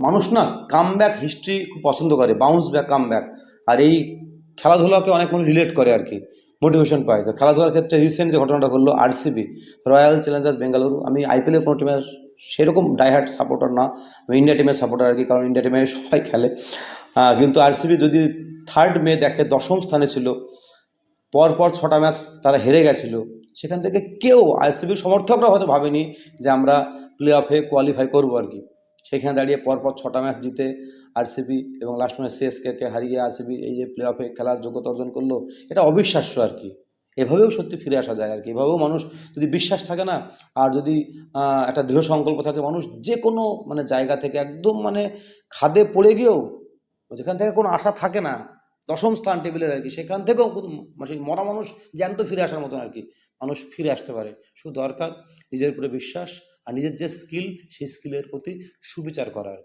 মানুষ না comeback history খুব পছন্দ করে, বাউন্স ব্যাক, কামব্যাক। আর এই খেলাধুলাকে অনেক মানুষ রিলেট করে আর কি, মোটিভেশন পায়। তো খেলাধুলার ক্ষেত্রে রিসেন্ট যে ঘটনাটা ঘটলো, আরসিবি, রয়্যাল চ্যালেঞ্জার্স বেঙ্গালুরু, আমি আইপিএলের কোনো টিমের সেরকম ডাইহার্ট সাপোর্টার না, আমি ইন্ডিয়া টিমের সাপোর্টার আর কি, কারণ ইন্ডিয়া টিমে সবাই খেলে। কিন্তু আরসিবি যদি 3 মে দেখে 10ম স্থানে ছিল, পরপর 6টা ম্যাচ তারা হেরে গেছিল, সেখান থেকে কেউ আরসিবির সমর্থকরা হয়তো ভাবেনি যে আমরা প্লে অফে কোয়ালিফাই করবো আর কি। সেখানে দাঁড়িয়ে পরপর 6টা ম্যাচ জিতে আরসিবি এবং লাস্ট ম্যাচ সিএসকে হারিয়ে আরসিবি এই যে প্লে অফে খেলার যোগ্যতা অর্জন করলো, এটা অবিশ্বাস্য আর কি। এভাবেও সত্যি ফিরে আসা যায় আর কি, এভাবেও মানুষ যদি বিশ্বাস থাকে না, আর যদি একটা দৃঢ় সংকল্প থাকে, মানুষ যে কোনো মানে জায়গা থেকে একদম মানে খাদে পড়ে গিয়েও, যেখান থেকে কোনো আশা থাকে না, 10ম স্থান টেবিলের আর কি, সেখান থেকেও মানে সেই মরা মানুষ জ্যান্ত ফিরে আসার মতন আর কি, মানুষ ফিরে আসতে পারে। শুধু দরকার নিজের উপরে বিশ্বাস আর নিজের যে স্কিল, সেই স্কিলের প্রতি সুবিচার করা আর কি।